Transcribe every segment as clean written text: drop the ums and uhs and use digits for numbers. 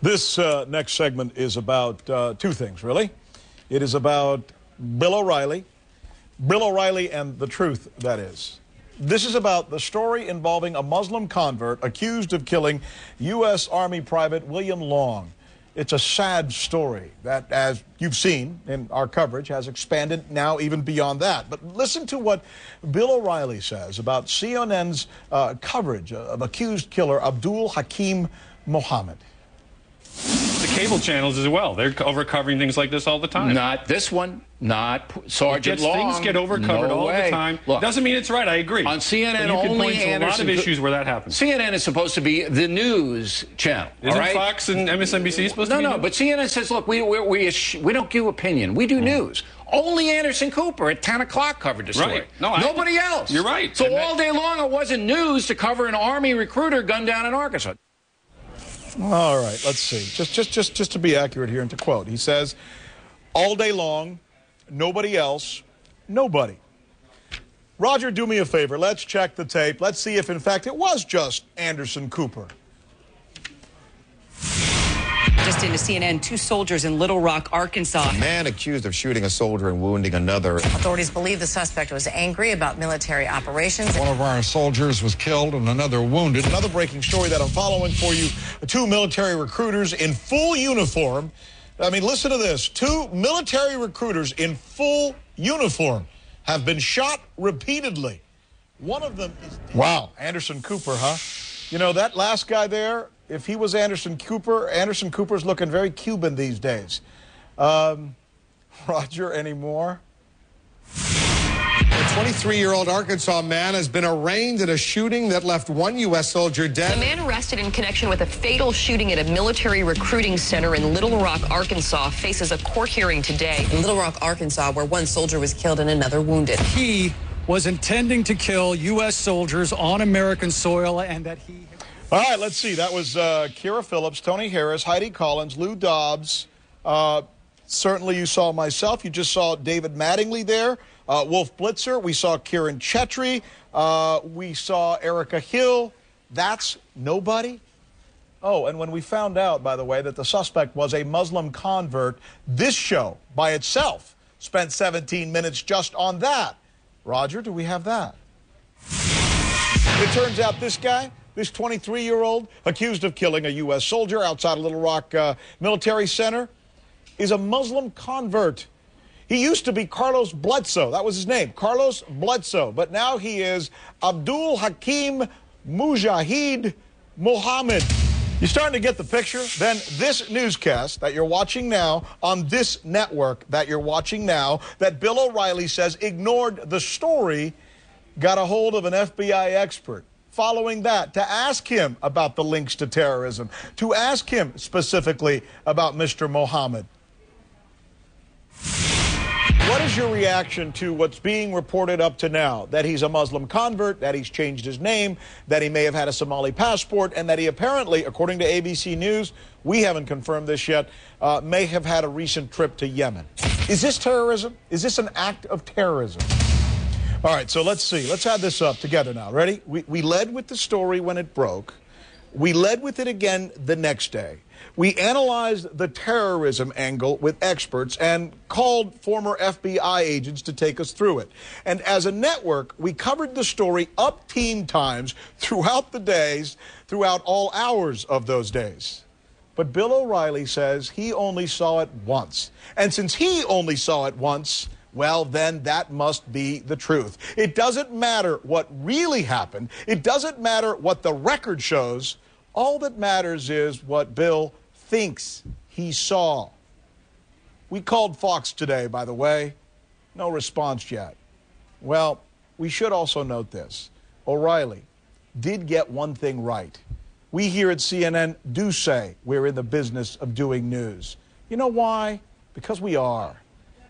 This next segment is about two things, really. It is about Bill O'Reilly and the truth, that is. This is about the story involving a Muslim convert accused of killing U.S. Army Private William Long. It's a sad story that, as you've seen in our coverage, has expanded now even beyond that. But listen to what Bill O'Reilly says about CNN's coverage of accused killer Abdul Hakim Mohammed. The cable channels as well. They're overcovering things like this all the time. Not this one. Not Sergeant Long. Things get overcovered all the time. Look, doesn't mean it's right. I agree. On CNN, you can only point to a lot of issues where that happens. CNN is supposed to be the news channel. Isn't all right? Fox and MSNBC supposed to be? No, but CNN says, look, we don't give opinion. We do news. Only Anderson Cooper at 10 o'clock covered the story. Right. No, nobody else. You're right. So all day long, it wasn't news to cover an Army recruiter gunned down in Arkansas. All right, let's see. Just to be accurate here and to quote, he says, all day long, nobody else, nobody. Roger, do me a favor. Let's check the tape. Let's see if, in fact, it was just Anderson Cooper. Just into CNN, two soldiers in Little Rock, Arkansas. A man accused of shooting a soldier and wounding another. Authorities believe the suspect was angry about military operations. One of our soldiers was killed and another wounded. Another breaking story that I'm following for you. Two military recruiters in full uniform. I mean, listen to this. Two military recruiters in full uniform have been shot repeatedly. One of them is dead. Wow, Anderson Cooper, huh? You know, that last guy there, if he was Anderson Cooper's looking very Cuban these days. Roger, any more? A 23-year-old Arkansas man has been arraigned in a shooting that left one U.S. soldier dead. The man arrested in connection with a fatal shooting at a military recruiting center in Little Rock, Arkansas, faces a court hearing today. In Little Rock, Arkansas, where one soldier was killed and another wounded. He was intending to kill U.S. soldiers on American soil, and that he... All right, let's see. That was Kira Phillips, Tony Harris, Heidi Collins, Lou Dobbs. Certainly you saw myself. You just saw David Mattingly there. Wolf Blitzer. We saw Kieran Chetry. We saw Erica Hill. That's nobody. Oh, and when we found out, by the way, that the suspect was a Muslim convert, this show by itself spent 17 minutes just on that. Roger, do we have that? It turns out this guy, this 23-year-old accused of killing a U.S. soldier outside of Little Rock Military Center, is a Muslim convert. He used to be Carlos Bledsoe. That was his name, Carlos Bledsoe. But now he is Abdul Hakim Mujahid Mohammed. You're starting to get the picture? Then this newscast that you're watching now on this network that you're watching now, that Bill O'Reilly says ignored the story, got a hold of an FBI expert. Following that, to ask him about the links to terrorism, to ask him specifically about Mr. Mohammed. What is your reaction to what's being reported up to now? That he's a Muslim convert, that he's changed his name, that he may have had a Somali passport, and that he apparently, according to ABC News, we haven't confirmed this yet, may have had a recent trip to Yemen. Is this terrorism? Is this an act of terrorism? All right, so let's see. Let's add this up together now. Ready? We led with the story when it broke. We led with it again the next day. We analyzed the terrorism angle with experts and called former FBI agents to take us through it. And as a network, we covered the story up-teen times throughout the days, throughout all hours of those days. But Bill O'Reilly says he only saw it once. And since he only saw it once, well, then that must be the truth. It doesn't matter what really happened. It doesn't matter what the record shows. All that matters is what Bill thinks he saw. We called Fox today, by the way. No response yet. Well, we should also note this. O'Reilly did get one thing right. We here at CNN do say we're in the business of doing news. You know why? Because we are.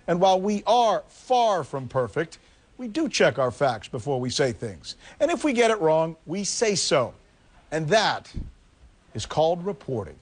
And while we are far from perfect, we do check our facts before we say things. And if we get it wrong, we say so. And that is called reporting.